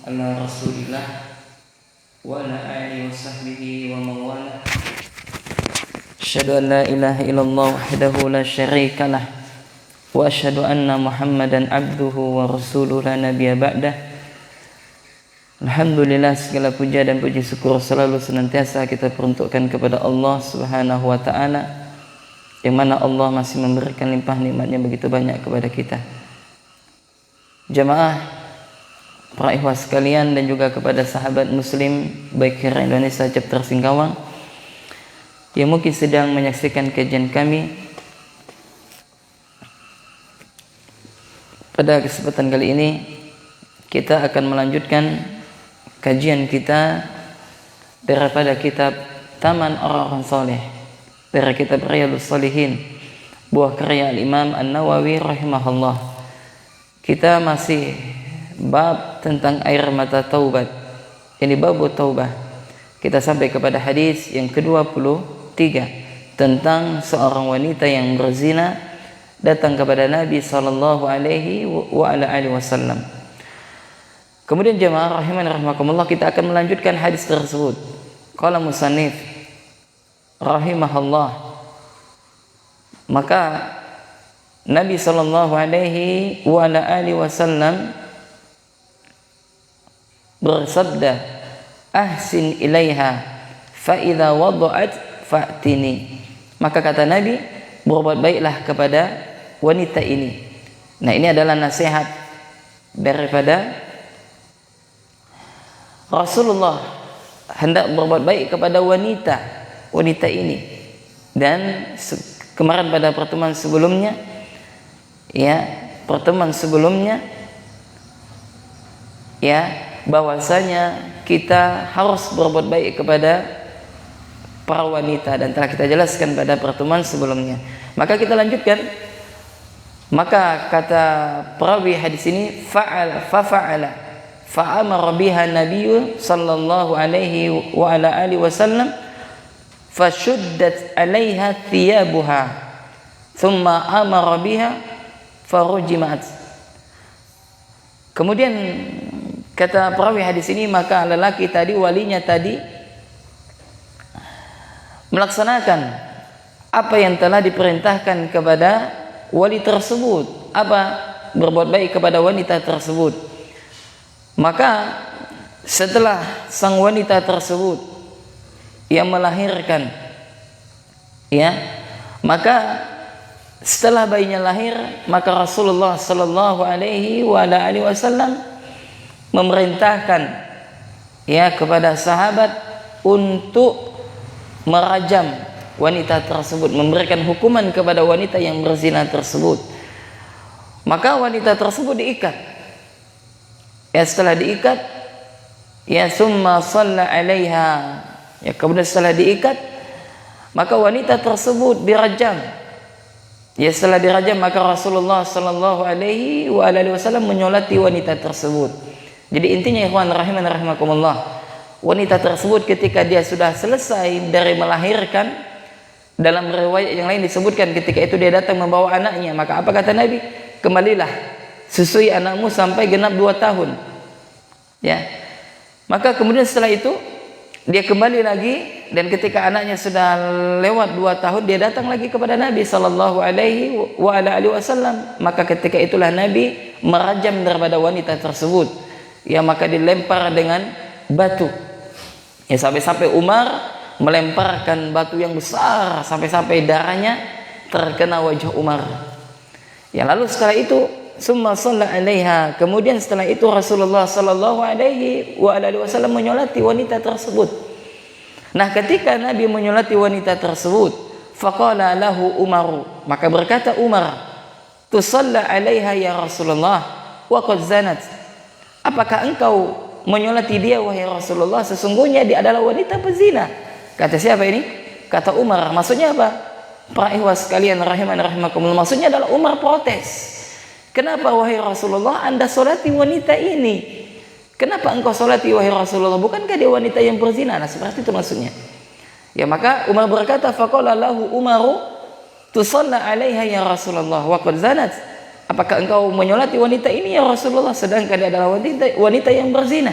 ala Rasulillah wa ala alihi wa sahbihi wa mawala. Asyhadu an la ilaha illallah wahdahu la syarika lah wa asyhadu anna Muhammadan abduhu wa rasuluhu la nabiyya ba'dah. Alhamdulillah, segala puja dan puji syukur selalu senantiasa kita peruntukkan kepada Allah Subhanahu wa taala, yang mana Allah masih memberikan limpah nikmatnya begitu banyak kepada kita. Jamaah, para ikhwas sekalian, dan juga kepada sahabat muslim baik Hira Indonesia chapter Singkawang yang mungkin sedang menyaksikan kajian kami. Pada kesempatan kali ini kita akan melanjutkan kajian kita daripada kitab Taman Orang-Orang Saleh, dari kitab Riyadhus Shalihin, buah karya Al-Imam An-Nawawi rahimahullah. Kita masih bab tentang air mata taubat, ini bab taubah. Kita sampai kepada hadis yang ke-23 tentang seorang wanita yang berzina datang kepada Nabi sallallahu alaihi wasallam. Kemudian jemaah rahiman rahimakumullah, kita akan melanjutkan hadis tersebut. Qala musannif rahimahullah, maka Nabi sallallahu alaihi wasallam bersabda, ahsin ilaiha fa idza wada'at fa'tini. Maka kata Nabi, berbuat baiklah kepada wanita ini. Nah, ini adalah nasihat daripada Rasulullah, hendak berbuat baik kepada wanita ini. Dan kemarin pada pertemuan sebelumnya bahwasanya kita harus berbuat baik kepada para wanita, dan telah kita jelaskan pada pertemuan sebelumnya. Maka kita lanjutkan. Maka kata perawi hadis ini, fa'amara biha Nabi sallallahu alaihi wa ala alihi wasallam fashuddat 'alaiha thiyabuha thumma amara biha farujimat. Kemudian kata perawi hadis ini, maka lelaki tadi, walinya tadi, melaksanakan apa yang telah diperintahkan kepada wali tersebut, berbuat baik kepada wanita tersebut. Maka setelah sang wanita tersebut yang melahirkan, maka setelah bayinya lahir, maka Rasulullah sallallahu alaihi wasallam memerintahkan kepada sahabat untuk merajam wanita tersebut, memberikan hukuman kepada wanita yang berzina tersebut. Maka wanita tersebut diikat. Setelah diikat, summa shalla 'alaiha. Kemudian setelah diikat, maka wanita tersebut dirajam. Setelah dirajam, maka Rasulullah sallallahu alaihi wasallam menyolati wanita tersebut. Jadi intinya, ikhwan rahiman rahimakumullah, wanita tersebut ketika dia sudah selesai dari melahirkan, dalam riwayat yang lain disebutkan ketika itu dia datang membawa anaknya, maka apa kata Nabi? Kembalilah, susui anakmu sampai genap 2 tahun. Maka kemudian setelah itu dia kembali lagi, dan ketika anaknya sudah lewat 2 tahun, dia datang lagi kepada Nabi sallallahu alaihi wasallam. Maka ketika itulah Nabi merajam daripada wanita tersebut. Maka dilempar dengan batu. Sampai-sampai Umar melemparkan batu yang besar, sampai-sampai darahnya terkena wajah Umar. Lalu setelah itu, summa shalla 'alaiha, kemudian setelah itu Rasulullah sallallahu alaihi wasallam menyolati wanita tersebut. Nah, ketika Nabi menyolati wanita tersebut, faqala lahu Umaru, maka berkata Umar, tusalla 'alaiha ya Rasulullah wa qad zanat. Apakah engkau menyolati dia wahai Rasulullah, sesungguhnya dia adalah wanita pezina? Kata siapa ini? Kata Umar. Maksudnya apa? Para ikhwas sekalian rahiman rahimakumullah, maksudnya adalah Umar protes. Kenapa wahai Rasulullah Anda solati wanita ini? Kenapa engkau solati wahai Rasulullah? Bukankah dia wanita yang berzina? Nah, seperti itu maksudnya. Maka Umar berkata, faqala lahu Umaru tusalla 'alaiha ya Rasulullah wa qad zanat. apakah engkau menyolati wanita ini ya Rasulullah, sedangkan dia adalah wanita yang berzina?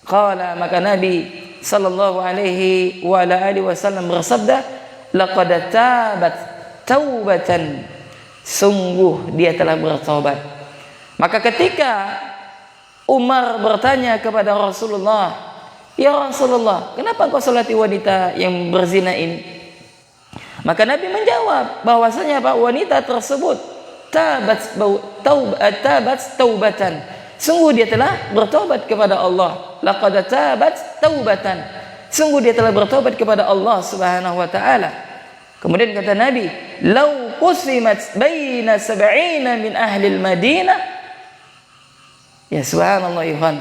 Qala, maka Nabi sallallahu alaihi wa ala alihi wasallam bersabda, laqad tabat taubatan, sungguh dia telah bertaubat. Maka ketika Umar bertanya kepada Rasulullah, ya Rasulullah, kenapa engkau salati wanita yang berzina ini? Maka Nabi menjawab bahwasanya wanita tersebut tabat taubatan, sungguh dia telah bertobat kepada Allah. Laqad tabat taubatan, sungguh dia telah bertobat kepada Allah Subhanahu wa taala. Kemudian kata Nabi, lau qusimat baina sab'ina min ahli al-Madinah, ya subhanallah ikhwan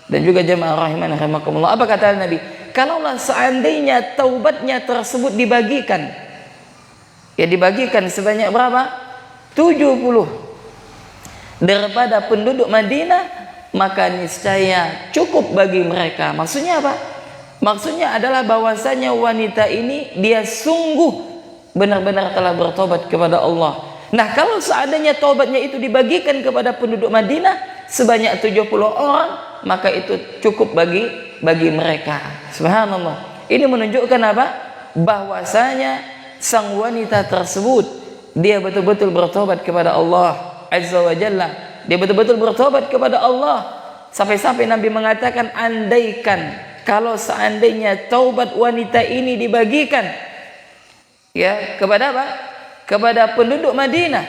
dan juga jemaah rahimani rahimakumullah. Apa kata Nabi? Kalaulah seandainya taubatnya tersebut dibagikan, ya dibagikan sebanyak berapa? 70 daripada penduduk Madinah, maka niscaya cukup bagi mereka. Maksudnya apa? Maksudnya adalah bahwasanya wanita ini dia sungguh benar-benar telah bertobat kepada Allah. Nah, kalau seandainya taubatnya itu dibagikan kepada penduduk Madinah sebanyak 70 orang, maka itu cukup bagi mereka. Subhanallah. Ini menunjukkan apa? Bahwasanya sang wanita tersebut dia betul-betul bertobat kepada Allah Azza wa Jalla. Dia betul-betul bertobat kepada Allah. Sampai-sampai Nabi mengatakan, andaikan kalau seandainya taubat wanita ini dibagikan ya kepada apa? Kepada penduduk Madinah,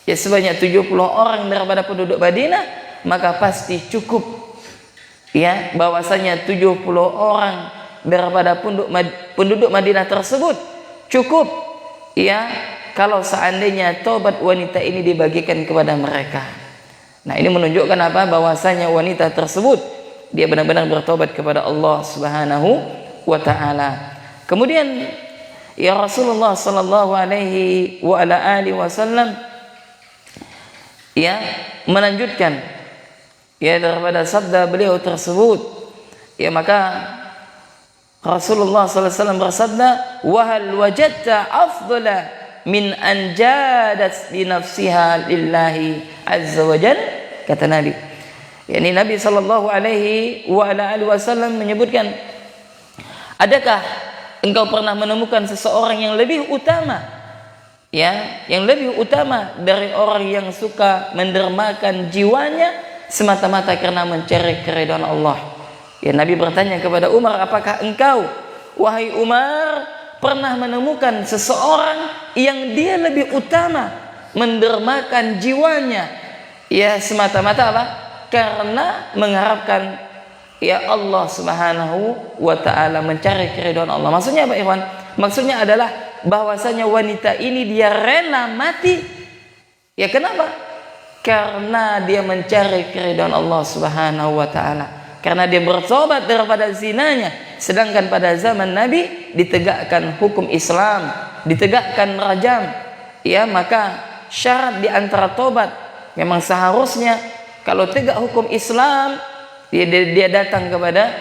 ya sebanyak 70 orang daripada penduduk Madinah, maka pasti cukup ya bahwasanya 70 orang daripada penduduk Madinah tersebut cukup ya kalau seandainya taubat wanita ini dibagikan kepada mereka. Nah, ini menunjukkan apa? Bahwasanya wanita tersebut dia benar-benar bertobat kepada Allah Subhanahu wa taala. Kemudian ya Rasulullah sallallahu alaihi wa ala alihi wasallam ya melanjutkan ya daripada sabda beliau tersebut, ya maka Rasulullah sallallahu alaihi wasallam bersabda, wa hal wajadta afdala min an jadat li nafsiha lillahi azza wa jalla, kata Nabi. Yani Nabi sallallahu alaihi wa ala alihi wasallam menyebutkan, adakah engkau pernah menemukan seseorang yang lebih utama ya, yang lebih utama dari orang yang suka mendermakan jiwanya semata-mata karena mencari keridhaan Allah? Ya, Nabi bertanya kepada Umar, apakah engkau wahai Umar pernah menemukan seseorang yang dia lebih utama mendermakan jiwanya ya semata-mata apa? Karena mengharapkan ya Allah Subhanahu wa taala, mencari keridhaan Allah. Maksudnya apa, ikhwan? Maksudnya adalah bahwasanya wanita ini dia rela mati. Ya kenapa? Karena dia mencari keridhaan Allah Subhanahu wa taala. Karena dia bertobat daripada zinanya. Sedangkan pada zaman Nabi ditegakkan hukum Islam, ditegakkan rajam. Ya, maka syarat di antara tobat memang seharusnya kalau tegak hukum Islam, dia datang kepada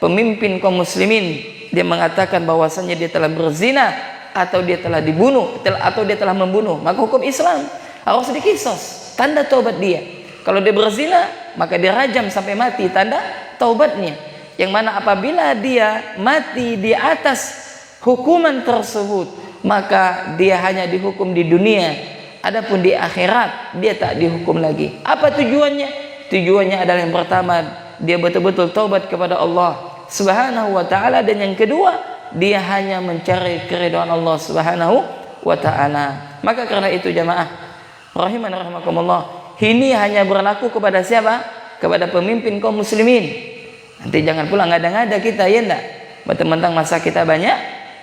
pemimpin kaum muslimin, dia mengatakan bahwasanya dia telah berzina atau dia telah dibunuh atau dia telah membunuh, maka hukum Islam harus dikisos, tanda taubat dia. Kalau dia berzina, maka dia rajam sampai mati, tanda taubatnya. Yang mana apabila dia mati di atas hukuman tersebut, maka dia hanya dihukum di dunia, adapun di akhirat dia tak dihukum lagi. Apa tujuannya? Tujuannya adalah yang pertama, dia betul-betul taubat kepada Allah Subhanahu wa taala, dan yang kedua, dia hanya mencari keridhaan Allah Subhanahu wa taala. Maka karena itu jamaah rahiman rahimakumullah, ini hanya berlaku kepada siapa? Kepada pemimpin kaum muslimin. Nanti jangan pula ngada-ngada kita, ya enggak? Mentang-mentang masa kita banyak,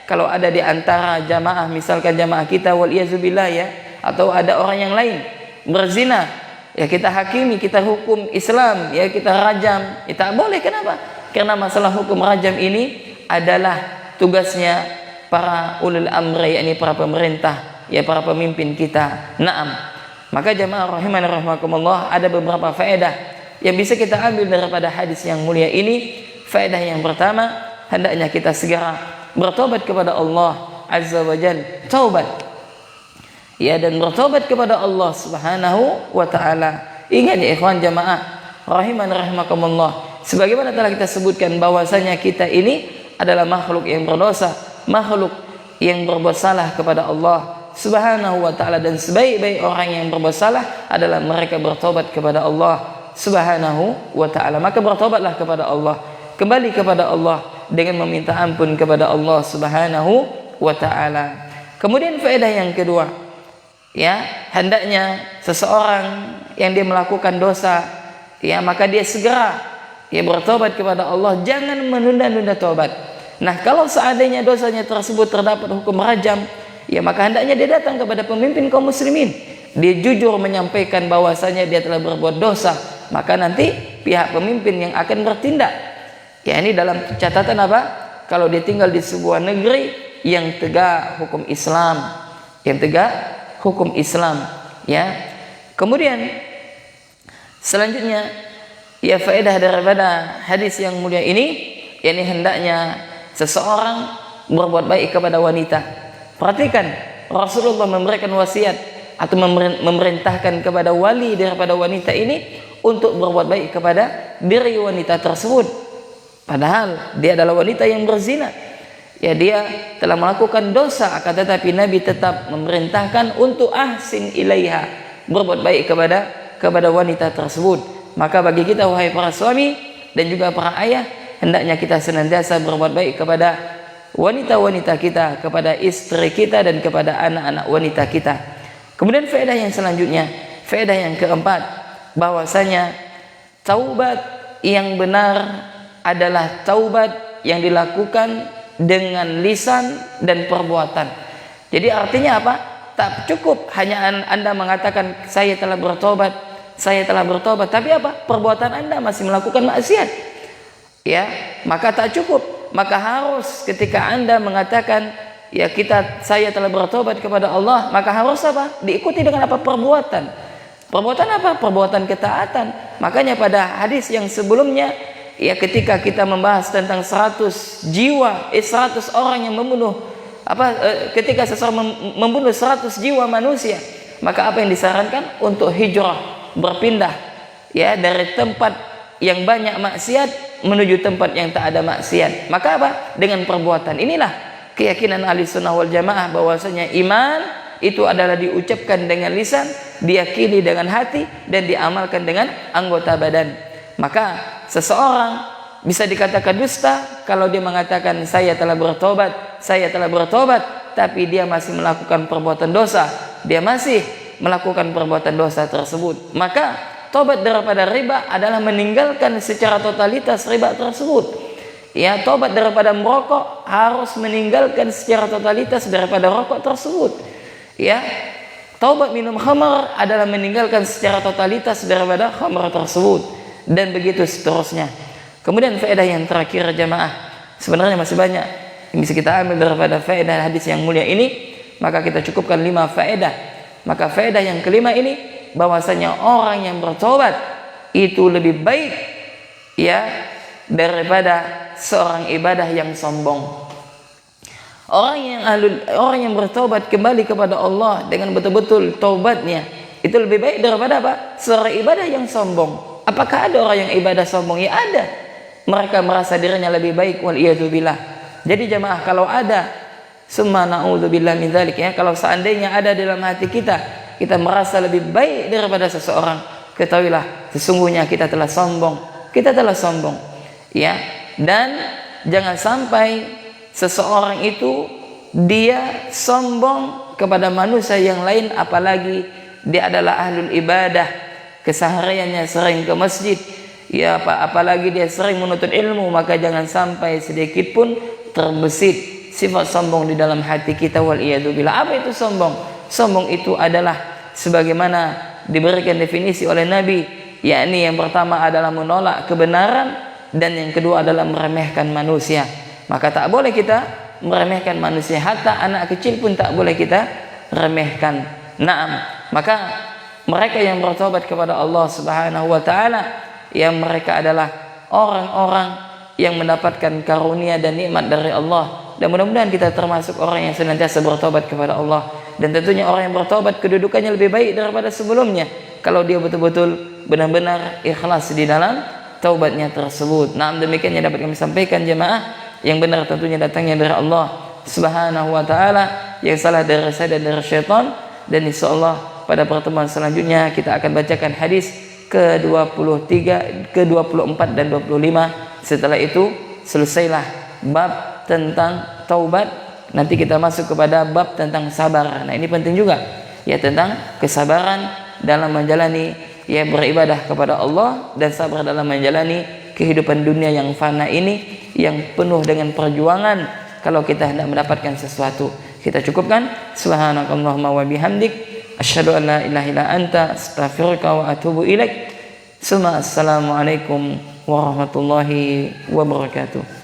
kalau ada di antara jamaah, misalkan jamaah kita wal iazubillah ya, atau ada orang yang lain berzina, ya kita hakimi, kita hukum Islam, ya kita rajam, ya tak boleh. Kenapa? Karena masalah hukum rajam ini adalah tugasnya para ulul amri, yakni para pemerintah, ya para pemimpin kita. Naam. Maka jamaah rahimani rahimakumullah, ada beberapa faedah yang bisa kita ambil daripada hadis yang mulia ini. Faedah yang pertama, hendaknya kita segera bertobat kepada Allah Azza wa Jalla. Taubat ya, dan bertobat kepada Allah Subhanahu wa taala. Ingat ya ikhwan jamaah rahiman rahimakumullah, sebagaimana telah kita sebutkan bahwasanya kita ini adalah makhluk yang berdosa, makhluk yang berbuat salah kepada Allah Subhanahu wa taala, dan sebaik-baik orang yang berbuat salah adalah mereka bertobat kepada Allah Subhanahu wa taala. Maka bertobatlah kepada Allah, kembali kepada Allah dengan meminta ampun kepada Allah Subhanahu wa taala. Kemudian faedah yang kedua, ya, hendaknya seseorang yang dia melakukan dosa, ya, maka dia segera ya bertobat kepada Allah, jangan menunda-nunda tobat. Nah, kalau seandainya dosanya tersebut terdapat hukum rajam, ya maka hendaknya dia datang kepada pemimpin kaum muslimin, dia jujur menyampaikan bahwasanya dia telah berbuat dosa, maka nanti pihak pemimpin yang akan bertindak. Ya, ini dalam catatan apa? Kalau dia tinggal di sebuah negeri yang tegak hukum Islam, yang tegak hukum Islam, ya. Kemudian selanjutnya, ya, faedah daripada hadis yang mulia ini, yakni hendaknya seseorang berbuat baik kepada wanita. Perhatikan, Rasulullah memberikan wasiat atau memerintahkan kepada wali daripada wanita ini untuk berbuat baik kepada diri wanita tersebut. Padahal dia adalah wanita yang berzina. Ya, dia telah melakukan dosa, akan tetapi Nabi tetap memerintahkan untuk ahsin ilaiha, berbuat baik kepada wanita tersebut. Maka bagi kita wahai para suami dan juga para ayah, hendaknya kita senantiasa berbuat baik kepada wanita-wanita kita, kepada istri kita dan kepada anak-anak wanita kita. Kemudian faedah yang selanjutnya, faedah yang keempat, bahwasanya taubat yang benar adalah taubat yang dilakukan dengan lisan dan perbuatan. Jadi artinya apa? Tak cukup hanya Anda mengatakan saya telah bertobat, saya telah bertobat, tapi apa? Perbuatan Anda masih melakukan maksiat. Ya, maka tak cukup. Maka harus ketika Anda mengatakan ya saya telah bertobat kepada Allah, maka harus apa? Diikuti dengan apa? Perbuatan. Perbuatan apa? Perbuatan ketaatan. Makanya pada hadis yang sebelumnya, ya, ketika kita membahas tentang 100 jiwa, 100 orang yang membunuh ketika seseorang membunuh 100 jiwa manusia, maka apa yang disarankan? Untuk hijrah, berpindah, ya, dari tempat yang banyak maksiat menuju tempat yang tak ada maksiat. Maka apa? Dengan perbuatan. Inilah keyakinan Ahlussunnah wal Jamaah, bahwasanya iman itu adalah diucapkan dengan lisan, diyakini dengan hati, dan diamalkan dengan anggota badan. Maka seseorang bisa dikatakan dusta kalau dia mengatakan saya telah bertobat, saya telah bertobat, tapi dia masih melakukan perbuatan dosa, dia masih melakukan perbuatan dosa tersebut. Maka tobat daripada riba adalah meninggalkan secara totalitas riba tersebut. Ya, tobat daripada merokok harus meninggalkan secara totalitas daripada rokok tersebut. Ya, tobat minum khamar adalah meninggalkan secara totalitas daripada khamar tersebut, dan begitu seterusnya. Kemudian faedah yang terakhir jamaah, sebenarnya masih banyak yang bisa kita ambil daripada faedah hadis yang mulia ini, maka kita cukupkan 5 faedah. Maka faedah yang kelima ini, bahwasanya orang yang bertobat itu lebih baik, ya, daripada seorang ibadah yang sombong. Orang yang bertobat kembali kepada Allah dengan betul-betul taubatnya itu lebih baik daripada apa? Seorang ibadah yang sombong. Apakah ada orang yang ibadah sombong? Ya ada. Mereka merasa dirinya lebih baik, wal iyadzubillah. Jadi jemaah, kalau ada, summa na'udzubillah min dzalik, ya, kalau seandainya ada dalam hati kita merasa lebih baik daripada seseorang, ketahuilah sesungguhnya kita telah sombong. Kita telah sombong. Ya, dan jangan sampai seseorang itu dia sombong kepada manusia yang lain, apalagi dia adalah ahlul ibadah, kesehariannya sering ke masjid, ya, apalagi dia sering menuntut ilmu, maka jangan sampai sedikit pun terbesit sifat sombong di dalam hati kita, wal iyadzubillah. Apa itu sombong? Sombong itu adalah sebagaimana diberikan definisi oleh Nabi, yakni yang pertama adalah menolak kebenaran, dan yang kedua adalah meremehkan manusia. Maka tak boleh kita meremehkan manusia, hatta anak kecil pun tak boleh kita remehkan. Naam, maka mereka yang bertobat kepada Allah Subhanahu wa taala, yang mereka adalah orang-orang yang mendapatkan karunia dan nikmat dari Allah. Dan mudah-mudahan kita termasuk orang yang senantiasa bertobat kepada Allah. Dan tentunya orang yang bertaubat kedudukannya lebih baik daripada sebelumnya kalau dia betul-betul benar-benar ikhlas di dalam taubatnya tersebut. Nah, demikian yang dapat kami sampaikan jemaah. Yang benar tentunya datangnya dari Allah Subhanahu wa taala, yang salah dari saya dan dari syaitan. Dan insyaallah pada pertemuan selanjutnya kita akan bacakan hadis ke-23, ke-24 dan 25. Setelah itu selesailah bab tentang taubat. Nanti kita masuk kepada bab tentang sabar. Nah, ini penting juga ya, tentang kesabaran dalam menjalani ya beribadah kepada Allah dan sabar dalam menjalani kehidupan dunia yang fana ini, yang penuh dengan perjuangan kalau kita hendak mendapatkan sesuatu. Kita cukupkan. Subhanakallahumma wa bihamdik asyhadu an la ilaha illa anta astaghfiruka wa atubu ilaik. Assalamualaikum warahmatullahi wabarakatuh.